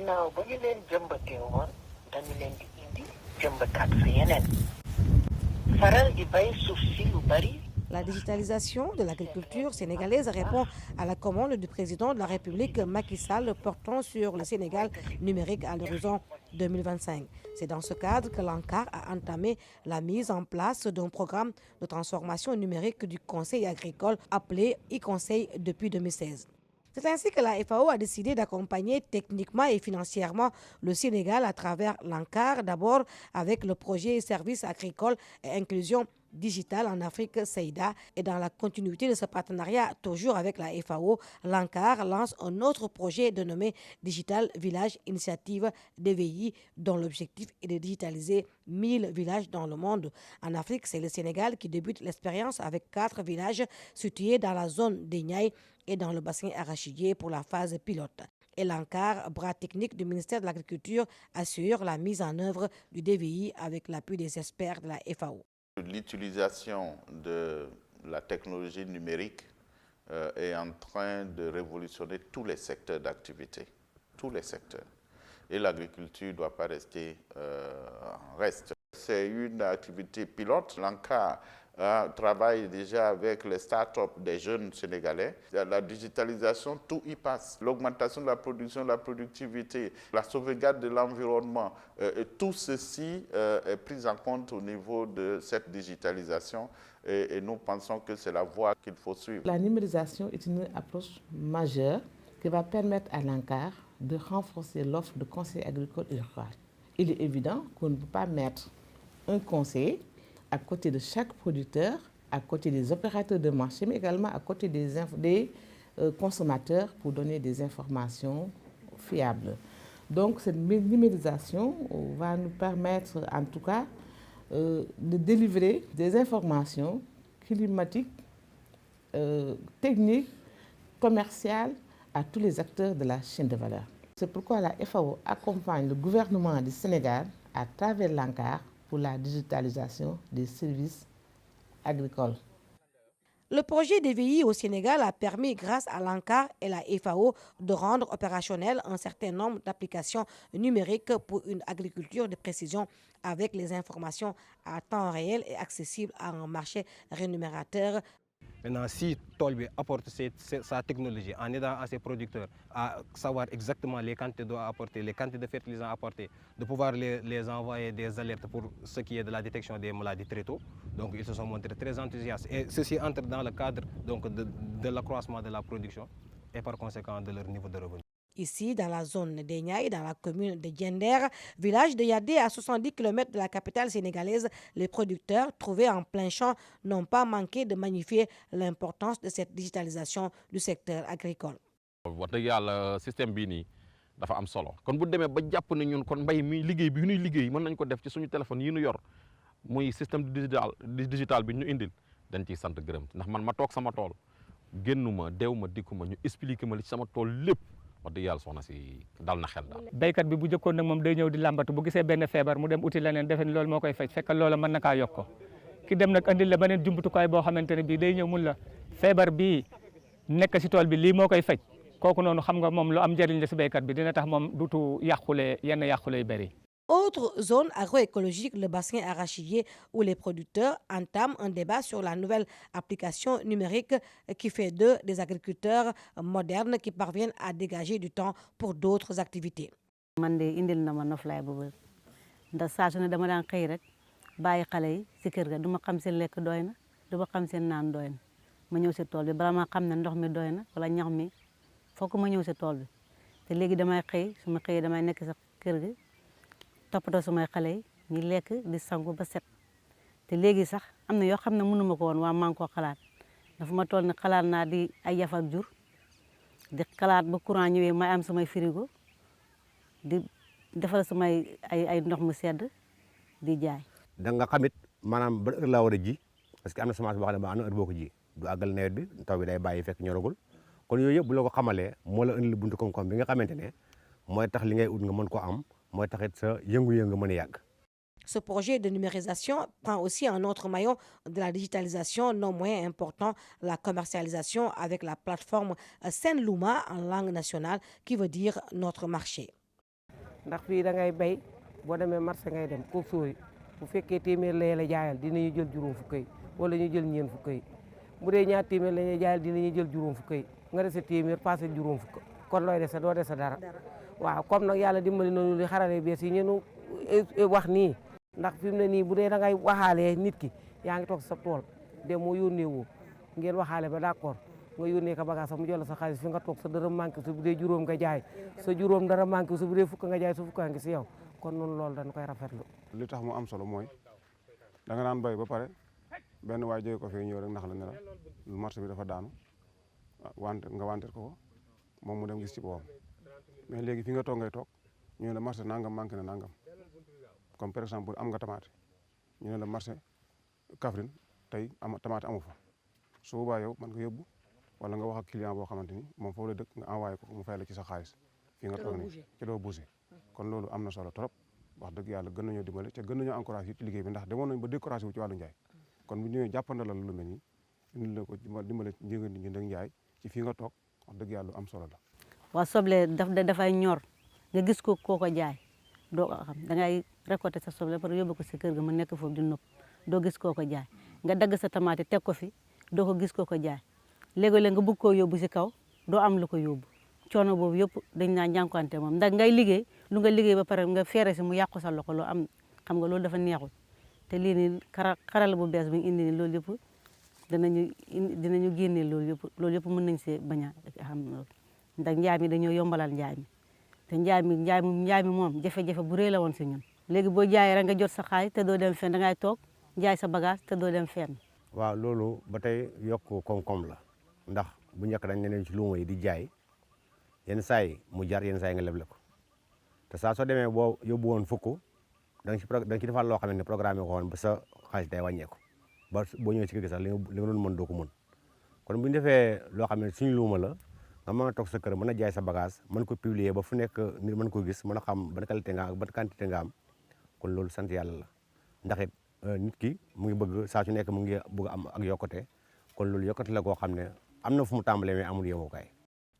ginnaaw ba ñu leen jëmbatee woon dañu leen di indi jëmbataat fi yeneen faral di bay suuf si lu bari. La digitalisation de l'agriculture sénégalaise répond à la commande du président de la République Macky Sall portant sur le Sénégal numérique à l'horizon 2025. C'est dans ce cadre que l'ANCAR a entamé la mise en place d'un programme de transformation numérique du Conseil agricole appelé e-Conseil depuis 2016. C'est ainsi que la FAO a décidé d'accompagner techniquement et financièrement le Sénégal à travers l'ANCAR, d'abord avec le projet Services agricoles et inclusion digitale en Afrique, SEIDA, et dans la continuité de ce partenariat, toujours avec la FAO, l'ANCAR lance un autre projet dénommé Digital Village Initiative DVI, dont l'objectif est de digitaliser 1000 villages dans le monde. En Afrique, c'est le Sénégal qui débute l'expérience avec 4 villages situés dans la zone des Niayes et dans le bassin arachidier pour la phase pilote. Et l'ANCAR, bras technique du ministère de l'Agriculture, assure la mise en œuvre du DVI avec l'appui des experts de la FAO. L'utilisation de la technologie numérique est en train de révolutionner tous les secteurs d'activité, tous les secteurs. Et l'agriculture ne doit pas rester en reste. C'est une activité pilote. L'ANCAR travaille déjà avec les start-up des jeunes Sénégalais. La digitalisation, tout y passe. L'augmentation de la production, de la productivité, la sauvegarde de l'environnement, tout ceci est pris en compte au niveau de cette digitalisation et nous pensons que c'est la voie qu'il faut suivre. La numérisation est une approche majeure qui va permettre à l'ANCAR de renforcer l'offre de conseils agricoles et ruraux. Il est évident qu'on ne peut pas mettre un conseiller à côté de chaque producteur, à côté des opérateurs de marché, mais également à côté des consommateurs pour donner des informations fiables. Donc cette numérisation va nous permettre en tout cas de délivrer des informations climatiques, techniques, commerciales à tous les acteurs de la chaîne de valeur. C'est pourquoi la FAO accompagne le gouvernement du Sénégal à travers l'ANCAR pour la digitalisation des services agricoles. Le projet DVI au Sénégal a permis, grâce à l'ANCAR et la FAO, de rendre opérationnel un certain nombre d'applications numériques pour une agriculture de précision avec les informations à temps réel et accessibles à un marché rémunérateur. Maintenant, si Tolbi apporte sa technologie en aidant à ses producteurs à savoir exactement les quantités d'eau à apporter, les quantités de fertilisants à apporter, de pouvoir les envoyer des alertes pour ce qui est de la détection des maladies très tôt. Donc ils se sont montrés très enthousiastes. Et ceci entre dans le cadre donc, de l'accroissement de la production et par conséquent de leur niveau de revenu. Ici, dans la zone des Niayes, dans la commune de Diender, village de Yadé à 70 km de la capitale sénégalaise, les producteurs trouvés en plein champ n'ont pas manqué de magnifier l'importance de cette digitalisation du secteur agricole. wax dëgg yàlla système bii nii dafa am solo kon bu demee ba jàpp ne ñun kon mbay mi liggéey bi ñuy liggéey mën nañ ko def ci suñu téléphone yi ñu yor muy système digital bi ñu indil dañ ciy sant gërëm ndax man ma toog sama tool génnuma deewuma dikkuma ñu expliqué ma li ci sama tool lépp. wax dëgg yàlla soxna si dal na xel daal. béykat bi bu jëkkoon nag moom day ñëw di làmbatu bu gisee benn feebar mu dem uti leneen defe ni loolu moo koy faj fekk loola mën na kaa yokk ko ki dem nag andil la beneen jumtukaay boo xamante ne bii day ñëw mun la feebar bii nekk si tool bi lii moo koy faj kooku noonu xam nga moom lu am njëriñ la si béykat bi dina tax moom dutu yàqule yenn yàqule yu bëri. Autre zone agroécologique, le bassin arachidier, où les producteurs entament un débat sur la nouvelle application numérique qui fait d'eux des agriculteurs modernes qui parviennent à dégager du temps pour d'autres activités. Man de indil na ma noflaay bu bëri ndax saa su ne dama daan xëy rek bàyyi xale yi si kër ga du ma xam seen lekk doy na du ma xam seen naan doy na ma ñëw si tool bi bala ma xam ne ndox mi doy na wala ñax mi fokk ma ñëw si tool bi te léegi damay xëy su ma xëyee damay nekk sa kër gi toppatoo sumay xale yi ñu lekk di sangu ba set te léegi sax am na yoo xam ne mënuma ko woon waa maa ngi koo xalaat dafa ma toll ne xalaat naa di ay yaf ak jur di xalaat ba courant ñëwee may am sumay frigo di defal sumay ay ndox mu sedd di jaay. da nga xamit maanaam ba heure laa war a ji parce que am na semence boo xam ne ba am na heure boo ko ji du àggal nawet bi taw bi day bàyyi fekk ñoragul kon yooyu yëpp bu la ko xamalee moo la indil buntu koom-koom bi nga xamante ne mooy tax li ngay ut nga mën ko am. Ce projet de numérisation prend aussi un autre maillon de la digitalisation non moins important, la commercialisation avec la plateforme Senlouma en langue nationale qui veut dire notre marché. ndax fii da ngay bay boo demee marché ngay dem ko sóori bu fekkee téeméer la jaayal dinañu jël juróom fukk yi wala ñu jël ñeen fukk yi bu dee ñaar téeméer la ñuy jaayal dinañu jël juróom fukk yi nga dese téeméer passé juróom fukk kon looy dese doo dese dara waaw comme nag yàlla dimbali nañu li xarale bees yi ñu wax nii ndax fi mu ne nii bu dee da ngay waxaalee nit ki yaa ngi toog sa tool dem moo yónnee woo ngeen waxaale ba d'accord nga yónnee ko bagage sax mu jël sa xaalis fi nga toog sa dara manqué su bu dee juróom nga jaay sa juróom dara manqué su bu dee fukk nga jaay su fukk ngi si yow kon noonu loolu dañ koy rafetlu. li tax mu am solo mooy da nga naan bay ba pare benn waay jóge ko fii ñëw rek ndax la ne la marché bi dafa daanu wante nga wanteer ko moom mu dem gis ci boppam mais léegi fi nga toog ngay toog ñu ne la marché nangam manqué na nangam comme par exemple am nga tomate ñu ne la marché Kaffrine tey tomate amu fa su boobaa yow mën nga yóbbu wala nga wax ak client boo xamante ni moom foofu la dëkk nga envoyé ko mu fay la ci sa xaalis fi nga toog nii ci doo bougé kon loolu am na solo trop wax dëgg yàlla gën nañoo dimbale te gën nañoo encouragé ci liggéey bi ndax demoon nañ ba découragé wu ci wàllu njaay kon bu ñëwee jàppandalal lu mel nii indi la ko dimbale njëga ni jënd ak njaay ci fii nga toog wax dëgg yàlla am solo la. waaw soble dafay ñor nga gis ko koo ko jaay doo ko xam da ngay récolter sa soble par yóbbu ko si kër ga mu nekk foofu di nëpp doo gis koo ko jaay nga dagg sa tomate teg ko fi doo ko gis koo ko jaay léeg-léeg nga bëgg koo yóbbu si kaw doo am lu ko yóbbu coono boobu yëpp dañ naa jànkuwante moom ndax ngay liggéey lu nga liggéey ba pare nga feere si mu yàqu sa loxo loo am xam nga loolu dafa neexul te lii nii xaral bu bees bi ñu indi nii loolu yëpp dinañu génnee loolu yëpp mën nañ see bañ a xam loolu ndax njaay mi dañoo yombalal njaay mi te njaay mi moom jafe-jafe bu rëy la woon si ñun léegi boo jaayee rek nga jot sa xaalis te doo dem fenn da ngay toog jaay sa bagage te doo dem fenn. waaw loolu ba tey yokk koom-koom la ndax bu njëkk dañ ne ci luuma yi di jaay yenn saa yi mu jar yenn saa yi nga leble ko te saa soo demee boo yóbbu woon fukk da nga ci defal loo xam ne programme ko woon ba sa xaalis day wàññeeku ba boo ñëwee ci kër gi sax li nga doon mën doo ko mën kon bu ñu defee loo xam ne suñu luuma la nga mën a toog sa kër mën a jaay sa bagage mën ko publier ba fu nekk nit mën ko gis mën a xam ban qualité nga ak ban quantité nga am kon loolu sant yàlla la ndax it nit ki mu ngi bëgg saa su nekk mu ngi bëgg am ak yokkute kon loolu yokkute la koo xam ne am na fu mu tàmbalee mais amul yemukaay.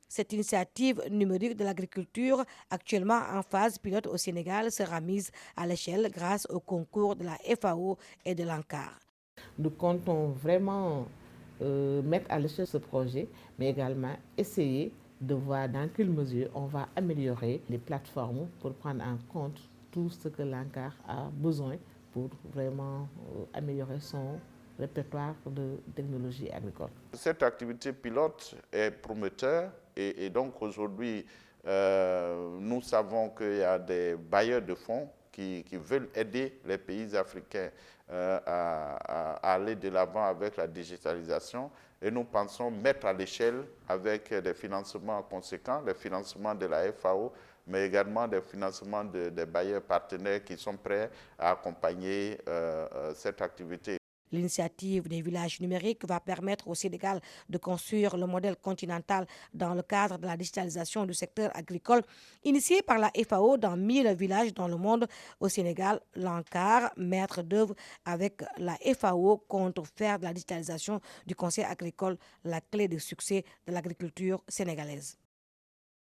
Cette initiative numérique de l'agriculture, actuellement en phase pilote au Sénégal, sera mise à l'échelle grâce au concours de la FAO et de l'ANCAR. Nous comptons vraiment mettre à l'échelle ce projet, mais également essayer de voir dans quelle mesure on va améliorer les plateformes pour prendre en compte tout ce que l'ANCAR a besoin pour vraiment améliorer son répertoire de technologie agricole. Cette activité pilote est prometteur et donc aujourd'hui, nous savons qu'il y a des bailleurs de fonds qui veulent aider les pays africains à aller de l'avant avec la digitalisation et nous pensons mettre à l'échelle avec des financements conséquents, les financements de la FAO, mais également des financements des bailleurs partenaires qui sont prêts à accompagner cette activité. L'initiative des villages numériques va permettre au Sénégal de construire le modèle continental dans le cadre de la digitalisation du secteur agricole. Initiée par la FAO dans 1000 villages dans le monde, au Sénégal, l'ANCAR, maître d'œuvre avec la FAO, compte faire de la digitalisation du conseil agricole la clé de succès de l'agriculture sénégalaise.